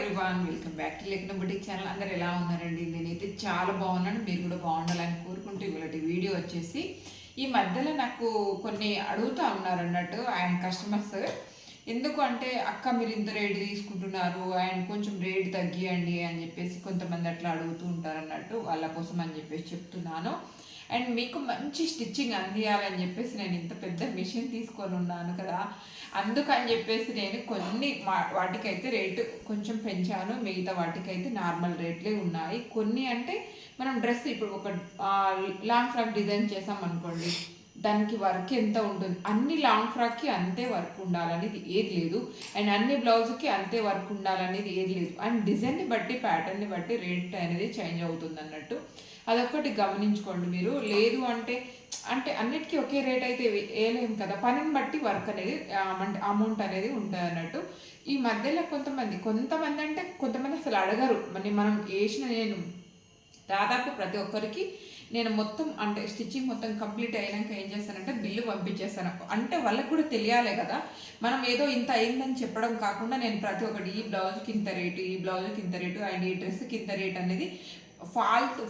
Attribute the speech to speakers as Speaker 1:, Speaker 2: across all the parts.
Speaker 1: Everyone, welcome back to లేఖన boutique channel. అందరు ఎలా ఉన్నారండి? నేనైతే చాలా బాగున్నాను. మీరు కూడా బాగుండాలని కోరుకుంటూ ఇవాళ వీడియో వచ్చేసి ఈ మధ్యలో నాకు కొన్ని అడుగుతూ ఉన్నారు అన్నట్టు ఆయన కస్టమర్స్. ఎందుకు అంటే అక్క మీరు ఇంత రేట్ తీసుకుంటున్నారు అండ్ కొంచెం రేట్ తగ్గియండి అని చెప్పేసి కొంతమంది అట్లా అడుగుతూ ఉంటారు అన్నట్టు. వాళ్ళ కోసం అని చెప్పేసి చెప్తున్నాను. అండ్ మీకు మంచి స్టిచ్చింగ్ అందియాలని చెప్పేసి నేను ఇంత పెద్ద మిషన్ తీసుకొని ఉన్నాను కదా, అందుకని చెప్పేసి నేను కొన్ని వాటికైతే రేటు కొంచెం పెంచాను, మిగతా వాటికైతే నార్మల్ రేట్లే ఉన్నాయి. కొన్ని అంటే మనం డ్రెస్ ఇప్పుడు ఒక లాంగ్ ఫ్రాక్ డిజైన్ చేసాం అనుకోండి, దానికి వర్క్ ఎంత ఉంటుంది, అన్ని లాంగ్ ఫ్రాక్కి అంతే వర్క్ ఉండాలనేది ఏది లేదు, అండ్ అన్ని బ్లౌజ్కి అంతే వర్క్ ఉండాలనేది ఏది లేదు. అండ్ డిజైన్ని బట్టి ప్యాటర్న్ని బట్టి రేట్ అనేది చేంజ్ అవుతుంది అన్నట్టు. అదొక్కటి గమనించుకోండి మీరు. లేదు అంటే అన్నిటికీ ఒకే రేట్ అయితే వేయలేము కదా, పనిని బట్టి వర్క్ అనేది అమౌంట్ అనేది ఉంటుంది అన్నట్టు. ఈ మధ్యలో కొంతమంది అంటే కొంతమంది అసలు అడగరు. మనం వేసిన నేను దాదాపు ప్రతి ఒక్కరికి నేను మొత్తం అంటే స్టిచ్చింగ్ మొత్తం కంప్లీట్ అయినాక ఏం చేస్తానంటే బిల్లు పంపించేస్తాను. అంటే వాళ్ళకి కూడా తెలియాలి కదా, మనం ఏదో ఇంత అయిందని చెప్పడం కాకుండా నేను ప్రతి ఒక్కటి ఈ బ్లౌజ్కి ఇంత రేటు, ఈ బ్లౌజ్కి ఇంత రేటు, అండ్ ఈ డ్రెస్కి ఇంత రేట్ అనేది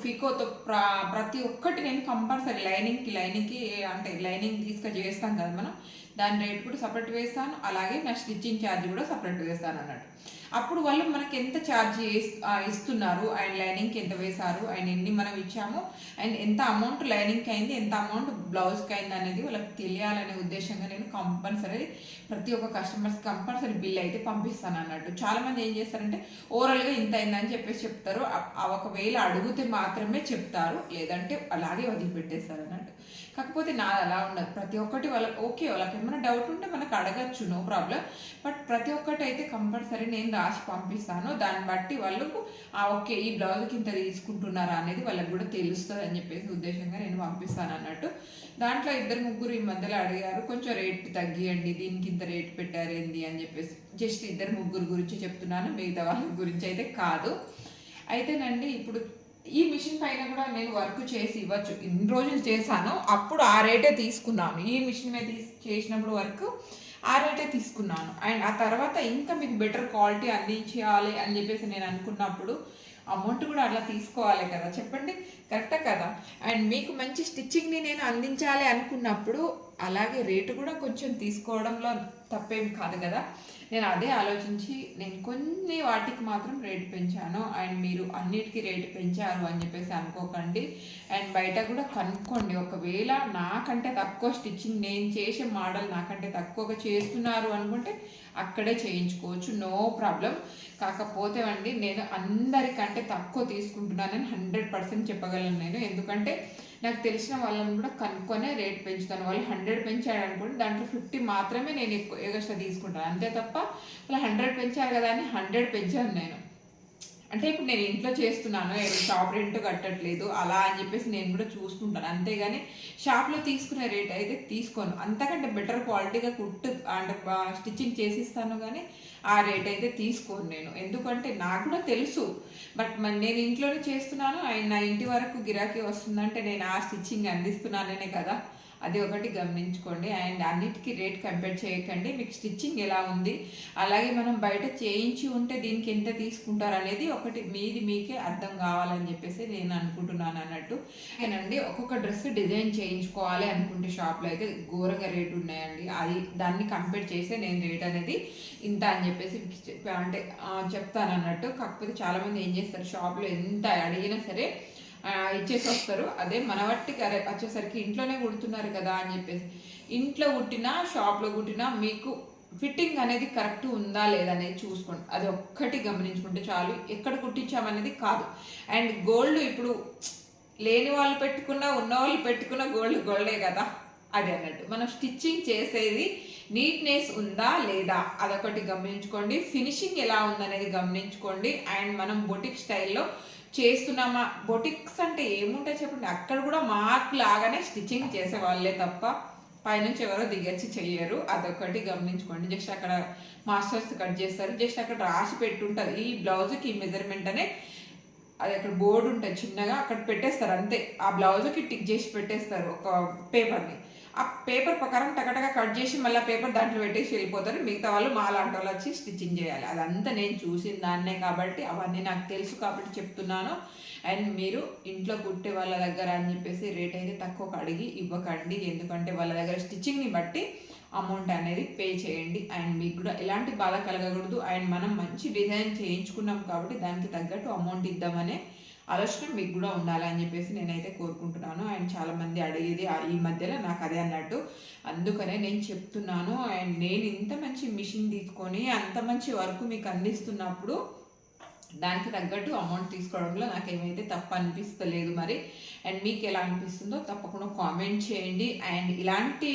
Speaker 1: ఫికోతో ప్రతి ఒక్కటి నేను కంపల్సరీ లైనింగ్కి అంటే లైనింగ్ చేస్తాం కదా మనం, దాని రేట్ కూడా సపరేట్ వేస్తాను. అలాగే నా స్టిచ్చింగ్ ఛార్జ్ కూడా సపరేట్ వేస్తాను అన్నట్టు. అప్పుడు వాళ్ళు మనకి ఎంత ఛార్జ్ ఇస్తున్నారు, అండ్ లైనింగ్కి ఎంత వేశారు, అండ్ ఎన్ని మనం ఇచ్చాము, అండ్ ఎంత అమౌంట్ లైనింగ్కి అయింది, ఎంత అమౌంట్ బ్లౌజ్కి అయింది అనేది వాళ్ళకి తెలియాలనే ఉద్దేశంగా నేను కంపల్సరీ ప్రతి ఒక్క కస్టమర్స్ కంపల్సరీ బిల్ అయితే పంపిస్తాను అన్నట్టు. చాలామంది ఏం చేస్తారంటే ఓవరాల్గా ఇంత అయిందని చెప్పేసి చెప్తారు. ఒకవేళ అడిగితే మాత్రమే చెప్తారు, లేదంటే అలాగే వదిలిపెట్టేస్తారు అన్నట్టు. కాకపోతే నాది అలా ఉండదు. ప్రతి ఒక్కటి వాళ్ళకి ఓకే, వాళ్ళకి ఏమైనా డౌట్ ఉంటే మనకు అడగచ్చు, నో ప్రాబ్లం. బట్ ప్రతి ఒక్కటి అయితే కంపల్సరీ నేను రాసి పంపిస్తాను. దాన్ని బట్టి వాళ్ళకు ఓకే ఈ బ్లౌజ్కి ఇంత తీసుకుంటున్నారా అనేది వాళ్ళకి కూడా తెలుస్తుంది అని చెప్పేసి ఉద్దేశంగా నేను పంపిస్తాను అన్నట్టు. దాంట్లో 2-3 ఈ మధ్యలో అడిగారు, కొంచెం రేట్ తగ్గియండి, దీనికి ఇంత రేట్ పెట్టారు ఏంది అని చెప్పేసి. జస్ట్ 2-3 గురించి చెప్తున్నాను, మిగతా వాళ్ళ గురించి అయితే కాదు. అయితేనండి ఇప్పుడు ఈ మిషన్ పైన కూడా నేను వర్క్ చేసి ఇవ్వచ్చు. ఇన్ని రోజులు చేశాను, అప్పుడు ఆ రేటే తీసుకున్నాను. ఈ మిషన్ మీద చేసినప్పుడు వర్క్ ఆ రేటే తీసుకున్నాను. అండ్ ఆ తర్వాత ఇంకా మీకు బెటర్ క్వాలిటీ అందించాలి అని చెప్పేసి నేను అనుకున్నప్పుడు అమౌంట్ కూడా అట్లా తీసుకోవాలి కదా, చెప్పండి, కరెక్టా కదా. అండ్ మీకు మంచి స్టిచ్చింగ్ని నేను అందించాలి అనుకున్నప్పుడు అలాగే రేటు కూడా కొంచెం తీసుకోవడంలో తప్పేం కాదు కదా. నేను అదే ఆలోచించి నేను కొన్ని వాటికి మాత్రం రేటు పెంచాను. అండ్ మీరు అన్నిటికీ రేటు పెంచారు అని చెప్పేసి అనుకోకండి. అండ్ బయట కూడా కనుక్కోండి, ఒకవేళ నాకంటే తక్కువ స్టిచ్చింగ్ నేను చేసే మోడల్ నాకంటే తక్కువగా చేస్తున్నారు అనుకుంటే అక్కడే చేయించుకోవచ్చు, నో ప్రాబ్లం. కాకపోతే అండి నేను అందరికంటే తక్కువ తీసుకుంటున్నానని 100% చెప్పగలను నేను. ఎందుకంటే నాకు తెలిసిన వాళ్ళని కూడా కనుక్కొనే రేట్ పెంచుతాను. వాళ్ళు 100 పెంచాడు అనుకోండి, దాంట్లో 50 మాత్రమే నేను ఎగస్ట్రా తీసుకుంటాను, అంతే తప్ప వాళ్ళు 100 పెంచారు కదా అని 100 పెంచాను నేను. అంటే ఇప్పుడు నేను ఇంట్లో చేస్తున్నాను, షాప్ రెంట్ కట్టట్లేదు అలా అని చెప్పేసి నేను కూడా చూసుకుంటాను, అంతేగాని షాప్లో తీసుకునే రేట్ అయితే తీసుకోను. అంతకంటే బెటర్ క్వాలిటీగా అంటే స్టిచ్చింగ్ చేసిస్తాను, కానీ ఆ రేట్ అయితే తీసుకోను నేను. ఎందుకంటే నాకు కూడా తెలుసు, బట్ నేను ఇంట్లోనే చేస్తున్నాను, అండ్ నా ఇంటి వరకు గిరాకీ వస్తుందంటే నేను ఆ స్టిచ్చింగ్ అందిస్తున్నాననే కదా. అది ఒకటి గమనించుకోండి. అండ్ అన్నిటికీ రేట్ కంపేర్ చేయకండి. మీకు స్టిచ్చింగ్ ఎలా ఉంది, అలాగే మనం బయట చేయించి ఉంటే దీనికి ఎంత తీసుకుంటారు అనేది ఒకటి మీకే అర్థం కావాలని చెప్పేసి నేను అనుకుంటున్నాను అన్నట్టు. ఏనండి ఒక్కొక్క డ్రెస్ డిజైన్ చేయించుకోవాలి అనుకుంటే షాప్లో అయితే ఘోరంగా రేటు ఉన్నాయండి. దాన్ని కంపేర్ చేస్తే నేను రేట్ అనేది ఇంత అని చెప్పేసి అంటే చెప్తాను అన్నట్టు. కాకపోతే చాలామంది ఏం చేస్తారు, షాప్లో ఎంత అడిగినా సరే ఇచ్చేసి వస్తారు. అదే మన బట్టి వచ్చేసరికి ఇంట్లోనే కుడుతున్నారు కదా అని చెప్పేసి, ఇంట్లో కుట్టినా షాప్లో కుట్టినా మీకు ఫిట్టింగ్ అనేది కరెక్ట్ ఉందా లేదా అనేది చూసుకోండి. అది ఒక్కటి గమనించుకుంటే చాలు, ఎక్కడ కుట్టించామనేది కాదు. అండ్ గోల్డ్ ఇప్పుడు లేని వాళ్ళు పెట్టుకున్నా ఉన్న వాళ్ళు పెట్టుకున్న గోల్డే కదా, అది అన్నట్టు. మనం స్టిచ్చింగ్ చేసేది నీట్నెస్ ఉందా లేదా అదొకటి గమనించుకోండి. ఫినిషింగ్ ఎలా ఉందనేది గమనించుకోండి. అండ్ మనం బొటిక్ స్టైల్లో చేస్తున్నామా, బొటిక్స్ అంటే ఏముంటాయి చెప్పండి, అక్కడ కూడా మాకు లాగానే స్టిచ్చింగ్ చేసే వాళ్ళే తప్ప పైనుంచి ఎవరో దిగచ్చి చెయ్యరు, అదొకటి గమనించుకోండి. జస్ట్ అక్కడ మాస్టర్స్ కట్ చేస్తారు, జస్ట్ అక్కడ రాసి పెట్టుంటారు ఈ బ్లౌజ్కి ఈ మెజర్మెంట్ అనే, అది అక్కడ బోర్డు ఉంటుంది చిన్నగా, అక్కడ పెట్టేస్తారు అంతే. ఆ బ్లౌజ్కి టిక్ చేసి పెట్టేస్తారు ఒక పేపర్ని, ఆ పేపర్ ప్రకారం టకటగా కట్ చేసి మళ్ళీ పేపర్ దాంట్లో పెట్టేసి వెళ్ళిపోతారు. మిగతా వాళ్ళు మా లాంటి వాళ్ళు వచ్చి స్టిచ్చింగ్ చేయాలి. అదంతా నేను చూసిన దాన్నే కాబట్టి అవన్నీ నాకు తెలుసు కాబట్టి చెప్తున్నాను. అండ్ మీరు ఇంట్లో కుట్టే వాళ్ళ దగ్గర అని చెప్పేసి రేట్ అయితే తక్కువ అడిగి ఇవ్వకండి. ఎందుకంటే వాళ్ళ దగ్గర స్టిచ్చింగ్ని బట్టి అమౌంట్ అనేది పే చేయండి. అండ్ మీకు కూడా ఎలాంటి బాధ కలగకూడదు. అండ్ మనం మంచి డిజైన్ చేయించుకున్నాం కాబట్టి దానికి తగ్గట్టు అమౌంట్ ఇద్దామనే ఆలోచన మీకు కూడా ఉండాలని చెప్పేసి నేనైతే కోరుకుంటున్నాను. అండ్ చాలామంది అడిగేది ఈ మధ్యలో నాకు అదే అన్నట్టు, అందుకనే నేను చెప్తున్నాను. అండ్ నేను ఇంత మంచి మిషన్ తీసుకొని అంత మంచి వర్క్ మీకు అందిస్తున్నప్పుడు దానికి తగ్గట్టు అమౌంట్ తీసుకోవడంలో నాకేమైతే తప్పు అనిపిస్తలేదు మరి. అండ్ మీకు ఎలా అనిపిస్తుందో తప్పకుండా కామెంట్ చేయండి. అండ్ ఇలాంటి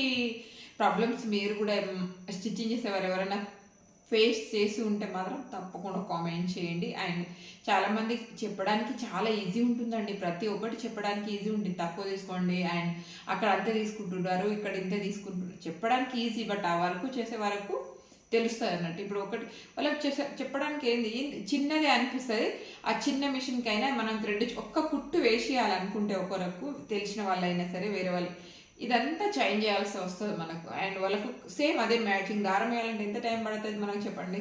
Speaker 1: ప్రాబ్లమ్స్ మీరు కూడా స్టిచ్చింగ్ చేసేవారు ఎవరైనా ఫేస్ చేసి ఉంటే మాత్రం తప్పకుండా కామెంట్ చేయండి. అండ్ చాలామంది చెప్పడానికి చాలా ఈజీ ఉంటుందండి, ప్రతి ఒక్కటి చెప్పడానికి ఈజీ ఉంటుంది. తక్కువ తీసుకోండి అండ్ అక్కడ అంతే తీసుకుంటున్నారు, ఇక్కడ ఇంతే తీసుకుంటున్నారు, చెప్పడానికి ఈజీ. బట్ ఆ వరకు చేసే వరకు తెలుస్తుంది అన్నట్టు. ఇప్పుడు ఒకటి వాళ్ళకి చెప్పడానికి ఏంది చిన్నదే అనిపిస్తుంది. ఆ చిన్న మిషన్కి అయినా మనం థ్రెడ్ ఒక్క కుట్టు వేసేయాలనుకుంటే ఒకరకు తెలిసిన వాళ్ళైనా సరే వేరే వాళ్ళు ఇదంతా చేంజ్ చేయాల్సి వస్తుంది మనకు. అండ్ వాళ్ళకు సేమ్ అదే మ్యాచింగ్ దారం వేయాలంటే ఎంత టైం పడుతుంది మనకు చెప్పండి.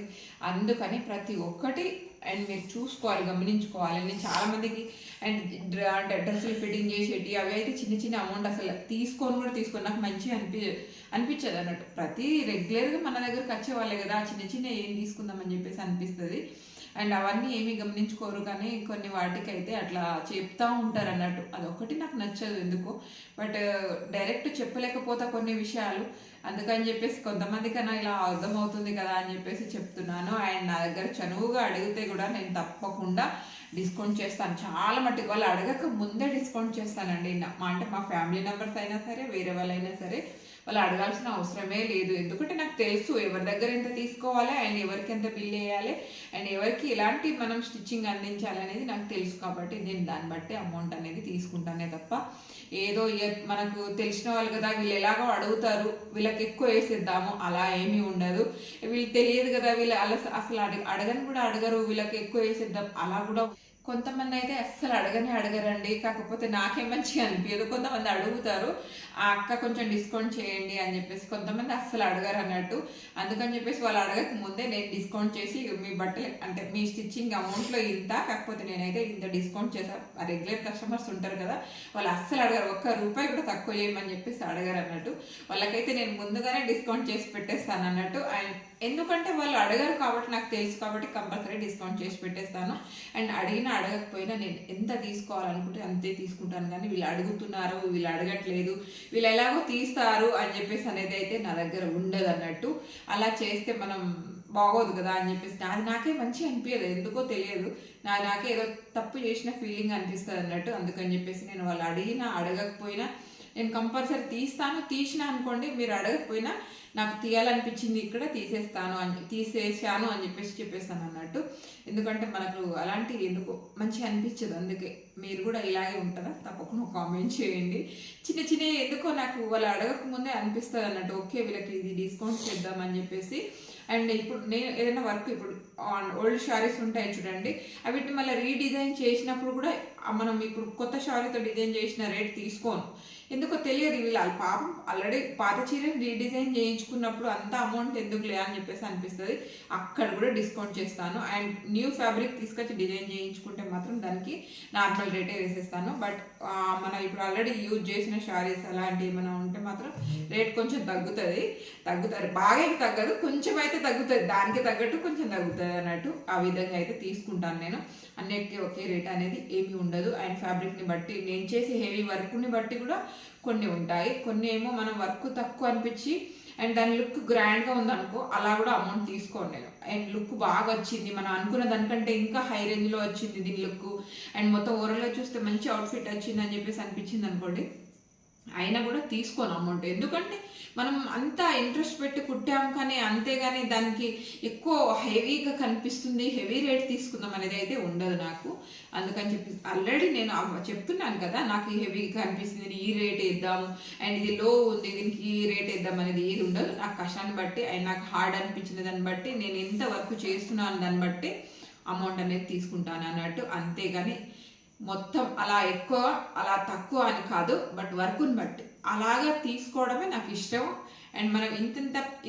Speaker 1: అందుకని ప్రతి ఒక్కటి అండ్ మీరు చూసుకోవాలి, గమనించుకోవాలి. నేను చాలామందికి అండ్ అంటే డ్రెస్సులు ఫిట్టింగ్ చేసేటి అవి అయితే చిన్న చిన్న అమౌంట్ అసలు తీసుకొని నాకు మంచిగా అనిపించదు అన్నట్టు. ప్రతి రెగ్యులర్గా మన దగ్గరకు వచ్చే వాళ్ళే కదా, చిన్న చిన్న ఏం తీసుకుందామని చెప్పేసి అనిపిస్తుంది. అండ్ అవన్నీ ఏమీ గమనించుకోరు, కానీ కొన్ని వాటికి అయితే అట్లా చెప్తా ఉంటారు అన్నట్టు. అదొకటి నాకు నచ్చదు ఎందుకో. బట్ డైరెక్ట్ చెప్పలేకపోతా కొన్ని విషయాలు, అందుకని చెప్పేసి కొంతమందికన్నా ఇలా అర్థమవుతుంది కదా అని చెప్పేసి చెప్తున్నాను. అండ్ నా దగ్గర చనువుగా అడిగితే కూడా నేను తప్పకుండా డిస్కౌంట్ చేస్తాను. చాలా మట్టుకు వాళ్ళు అడగక ముందే డిస్కౌంట్ చేస్తానండి. అంటే మా ఫ్యామిలీ మెంబర్స్ అయినా సరే వేరే వాళ్ళైనా సరే వాళ్ళు అడగాల్సిన అవసరమే లేదు. ఎందుకంటే నాకు తెలుసు ఎవరి దగ్గర ఎంత తీసుకోవాలి అండ్ ఎవరికి ఎంత బిల్ వేయాలి అండ్ ఎవరికి ఎలాంటి మనం స్టిచ్చింగ్ అందించాలి అనేది నాకు తెలుసు. కాబట్టి నేను దాన్ని బట్టి అమౌంట్ అనేది తీసుకుంటానే తప్ప ఏదో మనకు తెలిసిన వాళ్ళు కదా వీళ్ళు ఎలాగో అడుగుతారు వీళ్ళకి ఎక్కువ వేసేద్దాము అలా ఏమీ ఉండదు. వీళ్ళు తెలియదు కదా వీళ్ళు అసలు అడగని కూడా అడగరు, వీళ్ళకి ఎక్కువ వేసేద్దాం అలా కూడా కొంతమంది అయితే అస్సలు అడగరండి. కాకపోతే నాకే మంచిగా అనిపించదు. కొంతమంది అడుగుతారు ఆ అక్క కొంచెం డిస్కౌంట్ చేయండి అని చెప్పేసి, కొంతమంది అస్సలు అడగరు అన్నట్టు. అందుకని చెప్పేసి వాళ్ళు అడగక ముందే నేను డిస్కౌంట్ చేసి మీ బట్టలు అంటే మీ స్టిచ్చింగ్ అమౌంట్లో ఇంత, కాకపోతే నేనైతే ఇంత డిస్కౌంట్ చేశాను. రెగ్యులర్ కస్టమర్స్ ఉంటారు కదా వాళ్ళు అస్సలు అడగరు, ₹1 కూడా తక్కువ చేయమని చెప్పేసి అడగరు అన్నట్టు. వాళ్ళకైతే నేను ముందుగానే డిస్కౌంట్ చేసి పెట్టేస్తాను అన్నట్టు. అండ్ ఎందుకంటే వాళ్ళు అడగరు కాబట్టి నాకు తెలుసు కాబట్టి కంపల్సరీ డిస్కౌంట్ చేసి పెట్టేస్తాను. అండ్ అడగకపోయినా నేను ఎంత తీసుకోవాలనుకుంటే అంతే తీసుకుంటాను. కానీ వీళ్ళు అడుగుతున్నారు, వీళ్ళు అడగట్లేదు, వీళ్ళు ఎలాగో తీస్తారు అని చెప్పేసి అనేది అయితే నా దగ్గర ఉండదు అన్నట్టు. అలా చేస్తే మనం బాగోదు కదా అని చెప్పేసి నాకే మంచిగా అనిపించదు, ఎందుకో తెలియదు. నాకే ఏదో తప్పు చేసిన ఫీలింగ్ అనిపిస్తుంది అన్నట్టు. అందుకని చెప్పేసి నేను వాళ్ళు అడగకపోయినా నేను కంపల్సరీ తీసినా అనుకోండి, మీరు అడగకపోయినా నాకు తీయాలనిపించింది ఇక్కడ తీసేసాను అని చెప్పేస్తాను అన్నట్టు. ఎందుకంటే మనకు అలాంటివి ఎందుకు మంచిగా అనిపించదు. అందుకే మీరు కూడా ఇలాగే ఉంటారా తప్పకుండా కామెంట్ చేయండి. చిన్న ఎందుకో నాకు వాళ్ళు అడగకముందే అనిపిస్తుంది అన్నట్టు, ఓకే వీళ్ళకి ఇది డిస్కౌంట్ చేద్దామని చెప్పేసి. అండ్ ఇప్పుడు నేను ఏదైనా వర్క్ ఇప్పుడు ఓల్డ్ శారీస్ ఉంటాయి చూడండి, వీటిని మళ్ళీ రీడిజైన్ చేసినప్పుడు కూడా మనం ఇప్పుడు కొత్త శారీతో డిజైన్ చేసిన రేట్ తీసుకోను. ఎందుకో తెలియదు, వీళ్ళు పాపం ఆల్రెడీ పాత చీరని రీడిజైన్ చేయించుకున్నప్పుడు అంత అమౌంట్ ఎందుకులే అని చెప్పేసి అనిపిస్తుంది. అక్కడ కూడా డిస్కౌంట్ చేస్తాను. అండ్ న్యూ ఫ్యాబ్రిక్ తీసుకొచ్చి డిజైన్ చేయించుకుంటే మాత్రం దానికి నార్మల్ రేటే వేసేస్తాను. బట్ మనం ఇప్పుడు ఆల్రెడీ యూజ్ చేసిన శారీస్ అలాంటివి ఏమైనా ఉంటే మాత్రం రేట్ కొంచెం తగ్గుతుంది. బాగా ఏం తగ్గదు, కొంచెం అయితే తగ్గుతుంది, దానికి తగ్గట్టు కొంచెం తగ్గుతుంది అన్నట్టు. ఆ విధంగా అయితే తీసుకుంటాను నేను. అన్నిటికీ ఒకే రేట్ అనేది ఏమీ ఉండదు. అండ్ ఫ్యాబ్రిక్ని బట్టి నేను చేసే హెవీ వర్క్ని బట్టి కూడా కొన్ని ఉంటాయి. కొన్ని ఏమో మనం వర్క్ తక్కువ అనిపించి అండ్ దాని లుక్ గ్రాండ్గా ఉందనుకో అలా కూడా అమౌంట్ తీసుకోండి నేను. అండ్ లుక్ బాగా వచ్చింది, మనం అనుకున్న దానికంటే ఇంకా హై రేంజ్లో వచ్చింది దీని లుక్, అండ్ మొత్తం ఓవరాల్గా చూస్తే మంచి అవుట్ఫిట్ వచ్చింది అని చెప్పేసి అనిపించింది అనుకోండి, అయినా కూడా తీసుకోను అమౌంట్. ఎందుకంటే మనం అంతా ఇంట్రెస్ట్ పెట్టి కుట్టాము కానీ అంతేగాని దానికి ఎక్కువ హెవీగా కనిపిస్తుంది హెవీ రేట్ తీసుకుందాం అనేది అయితే ఉండదు నాకు. అందుకని చెప్పి ఆల్రెడీ నేను చెప్తున్నాను కదా, నాకు ఈ హెవీగా కనిపిస్తుంది ఈ రేట్ వేద్దాము అండ్ ఇది లో ఉంది దీనికి ఈ రేట్ వేద్దాం అనేది ఏది ఉండదు. నాకు కష్టాన్ని బట్టి అండ్ నాకు హార్డ్ అనిపించిన దాన్ని బట్టి నేను ఎంత వర్క్ చేస్తున్నాను దాన్ని బట్టి అమౌంట్ అనేది తీసుకుంటాను అన్నట్టు. అంతేగాని మొత్తం అలా ఎక్కువ అలా తక్కువ అని కాదు, బట్ వర్క్ని బట్టి అలాగా తీసుకోవడమే నాకు ఇష్టం. అండ్ మనం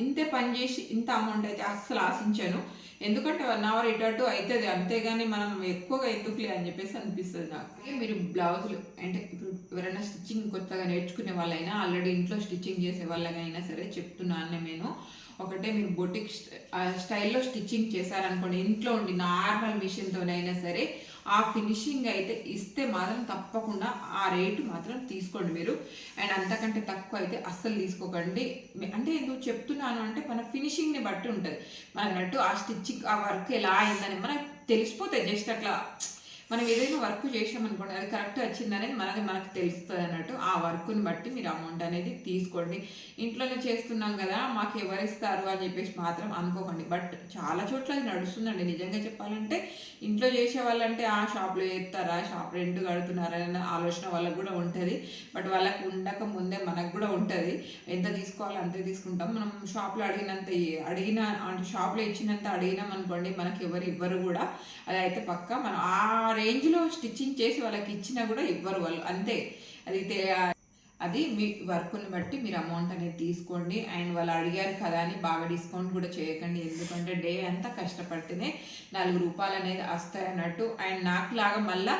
Speaker 1: ఇంతే పని చేసి ఇంత అమౌంట్ అయితే అస్సలు ఆశించాను, ఎందుకంటే 1 అవర్ ఇటు అటు అవుతుంది, అంతేగాని మనం ఎక్కువగా ఎందుకులే అని చెప్పేసి అనిపిస్తుంది నాకు. మీరు బ్లౌజులు అంటే ఇప్పుడు ఎవరైనా స్టిచ్చింగ్ కొత్తగా నేర్చుకునే వాళ్ళైనా, ఆల్రెడీ ఇంట్లో స్టిచ్చింగ్ చేసే వాళ్ళకైనా సరే చెప్తున్నాను నేను, ఒకటే మీరు బొటిక్ స్టైల్లో స్టిచ్చింగ్ చేశారనుకోండి, ఇంట్లో ఉండి నార్మల్ మిషన్తోనైనా సరే ఆ ఫినిషింగ్ అయితే ఇస్తే మాత్రం తప్పకుండా ఆ రేటు మాత్రం తీసుకోండి మీరు. అండ్ అంతకంటే తక్కువ అయితే అస్సలు తీసుకోకండి. అంటే ఎందుకు చెప్తున్నాను అంటే మన ఫినిషింగ్ని బట్టి ఉంటుంది, మనకు ఆ స్టిచ్చింగ్ ఆ వర్క్ ఎలా అయిందని మనకు తెలిసిపోతాయి. జస్ట్ అట్లా మనం ఏదైనా వర్క్ చేసామనుకోండి, అది కరెక్ట్ వచ్చిందనేది మనకు తెలుస్తుంది అన్నట్టు. ఆ వర్క్ని బట్టి మీరు అమౌంట్ అనేది తీసుకోండి. ఇంట్లోనే చేస్తున్నాం కదా మాకు ఎవరిస్తారు అని చెప్పేసి మాత్రం అనుకోకండి. బట్ చాలా చోట్ల అది నడుస్తుందండి నిజంగా చెప్పాలంటే. ఇంట్లో చేసే వాళ్ళంటే ఆ షాప్లో చేస్తారా, షాప్ రెంట్ కడుతున్నారా అనే ఆలోచన వాళ్ళకు కూడా ఉంటుంది. బట్ వాళ్ళకు ఉండక ముందే మనకు కూడా ఉంటుంది, ఎంత తీసుకోవాలో అంతే తీసుకుంటాం. మనం షాప్లో అడిగిన అంటే షాప్లో ఇచ్చినంత అడిగినాం అనుకోండి, మనకి ఎవరు ఇవ్వరు కూడా. అది అయితే పక్క మనం ఆ రేంజ్లో స్టిచ్చింగ్ చేసి వాళ్ళకి ఇచ్చినా కూడా ఇవ్వరు వాళ్ళు, అంతే. అది మీ వర్క్ని బట్టి మీరు అమౌంట్ అనేది తీసుకోండి. అండ్ వాళ్ళు అడిగారు కదా అని బాగా డిస్కౌంట్ కూడా చేయకండి, ఎందుకంటే డే అంతా కష్టపడితేనే 4 రూపాయలు అనేది వస్తాయి అన్నట్టు. అండ్ నాకు లాగా మళ్ళీ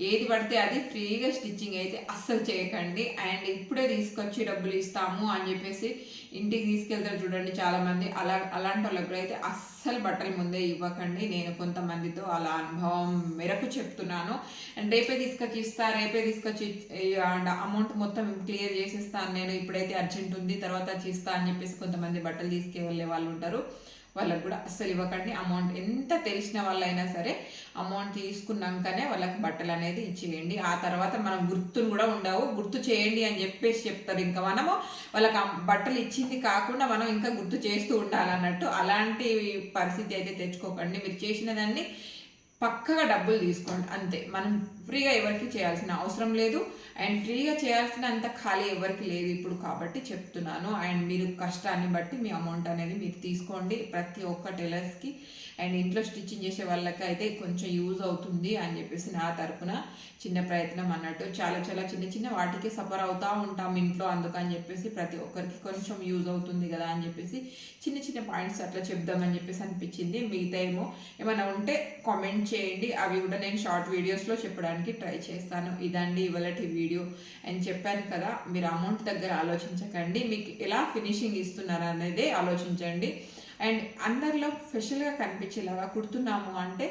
Speaker 1: ఏది పడితే అది ఫ్రీగా స్టిచ్చింగ్ అయితే అస్సలు చేయకండి. అండ్ ఇప్పుడే తీసుకొచ్చి డబ్బులు ఇస్తాము అని చెప్పేసి ఇంటికి తీసుకెళ్తారు చూడండి చాలామంది, అలాంటి వాళ్ళకి అయితే అస్సలు బట్టలు ముందే ఇవ్వకండి. నేను కొంతమందితో అలా అనుభవం మేరకు చెప్తున్నాను. అండ్ రేపే తీసుకొచ్చి అమౌంట్ మొత్తం క్లియర్ చేసేస్తాను నేను, ఇప్పుడైతే అర్జెంట్ ఉంది తర్వాత చేస్తా అని చెప్పేసి కొంతమంది బట్టలు తీసుకెళ్ళే వాళ్ళు ఉంటారు. వాళ్ళకు కూడా అస్సలు ఇవ్వకండి. అమౌంట్ ఎంత తెలిసిన వాళ్ళైనా సరే అమౌంట్ తీసుకున్నాకనే వాళ్ళకి బట్టలు అనేది ఇచ్చేయండి. ఆ తర్వాత మనం గుర్తులు కూడా ఉండవు, గుర్తు చేయండి అని చెప్పేసి చెప్తారు. ఇంకా మనము వాళ్ళకి బట్టలు ఇచ్చింది కాకుండా మనం ఇంకా గుర్తు చేస్తూ ఉండాలన్నట్టు. అలాంటి పరిస్థితి అయితే తెచ్చుకోకండి. మీరు చేసిన దాన్ని పక్కగా డబ్బులు తీసుకోండి అంతే. మనం ఫ్రీగా ఎవరికి చేయాల్సిన అవసరం లేదు, అండ్ ఫ్రీగా చేయాల్సిన అంత ఖాళీ ఎవరికి లేదు ఇప్పుడు, కాబట్టి చెప్తున్నాను. అండ్ మీరు కష్టాన్ని బట్టి మీ అమౌంట్ అనేది మీరు తీసుకోండి ప్రతి ఒక్క టైలర్స్కి. అండ్ ఇంట్లో స్టిచ్చింగ్ చేసే వాళ్ళకి అయితే కొంచెం యూజ్ అవుతుంది అని చెప్పేసి నా తరపున చిన్న ప్రయత్నం అన్నట్టు. చాలా చిన్న వాటికి సఫర్ అవుతూ ఉంటాం ఇంట్లో, అందుకని చెప్పేసి ప్రతి ఒక్కరికి కొంచెం యూజ్ అవుతుంది కదా అని చెప్పేసి చిన్న పాయింట్స్ అట్లా చెప్దామని చెప్పేసి అనిపించింది. మిగతా ఏమైనా ఉంటే కామెంట్ చేయండి, అవి కూడా నేను షార్ట్ వీడియోస్లో చెప్పడానికి ట్రై చేస్తాను. ఇదండి ఇవాళటి వీడియో. అండ్ చెప్పాను కదా, మీరు అమౌంట్ దగ్గర ఆలోచించకండి, మీకు ఎలా ఫినిషింగ్ ఇస్తున్నారు అనేది ఆలోచించండి. అండ్ అందరిలో స్పెషల్గా కనిపించేలాగా కుడుతున్నాము అంటే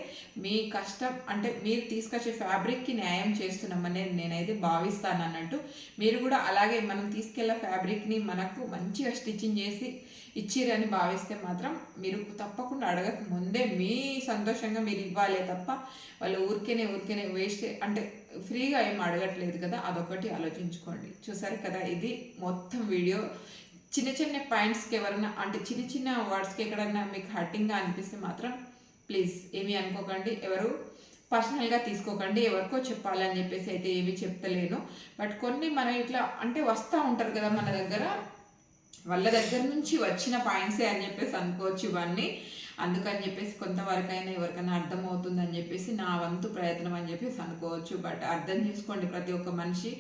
Speaker 1: మీ కష్టం, అంటే మీరు తీసుకొచ్చే ఫ్యాబ్రిక్కి న్యాయం చేస్తున్నామనేది నేనైతే భావిస్తాను అన్నట్టు. మీరు కూడా అలాగే మనం తీసుకెళ్ళే ఫ్యాబ్రిక్ని మనకు మంచిగా స్టిచ్చింగ్ చేసి ఇచ్చిరని భావిస్తే మాత్రం మీరు తప్పకుండా అడగక ముందే మీ సంతోషంగా మీరు ఇవ్వాలి తప్ప వాళ్ళు ఊరికేనే వేస్ట్ అంటే ఫ్రీగా ఏం అడగట్లేదు కదా, అదొకటి ఆలోచించుకోండి. చూసారు కదా, ఇది మొత్తం వీడియో. చిన్న పాయింట్స్కి ఎవరైనా అంటే చిన్న వర్డ్స్కి ఎక్కడన్నా మీకు హర్టింగ్గా అనిపిస్తే మాత్రం ప్లీజ్ ఏమీ అనుకోకండి, ఎవరు పర్సనల్గా తీసుకోకండి. ఎవరికో చెప్పాలని చెప్పేసి అయితే ఏమీ చెప్తలేను. బట్ కొన్ని మనం ఇట్లా అంటే వస్తూ ఉంటారు కదా మన దగ్గర, వాళ్ళ దగ్గర నుంచి వచ్చిన పాయింట్సే అని చెప్పేసి అనుకోవచ్చు ఇవన్నీ. అందుకని చెప్పేసి కొంతవరకైనా ఎవరికైనా అర్థమవుతుందని చెప్పేసి నా వంతు ప్రయత్నం అని చెప్పేసి అనుకోవచ్చు. బట్ అర్థం చేసుకోండి, ప్రతి ఒక్క మనిషి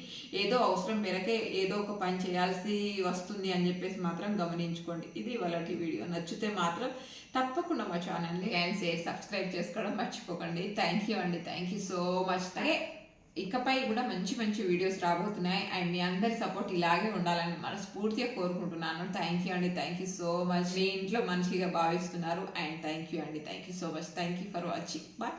Speaker 1: ఏదో అవసరం మేరకే ఏదో ఒక పని చేయాల్సి వస్తుంది అని చెప్పేసి మాత్రం గమనించుకోండి. ఇది వాళ్ళకి వీడియో నచ్చితే మాత్రం తప్పకుండా మా ఛానల్ని అండ్ సబ్స్క్రైబ్ చేసుకోవడం మర్చిపోకండి. థ్యాంక్ యూ అండి, థ్యాంక్ యూ సో మచ్. ఇకపై కూడా మంచి వీడియోస్ రాబోతున్నాయి. అండ్ మీ అందరి సపోర్ట్ ఇలాగే ఉండాలని మనస్ఫూర్తిగా కోరుకుంటున్నాను. థ్యాంక్ యూ అండి, థ్యాంక్ యూ సో మచ్. మీ ఇంట్లో మంచిగా భావిస్తున్నారు. అండ్ థ్యాంక్ యూ అండి, thank you so much. Thank you for watching. Bye.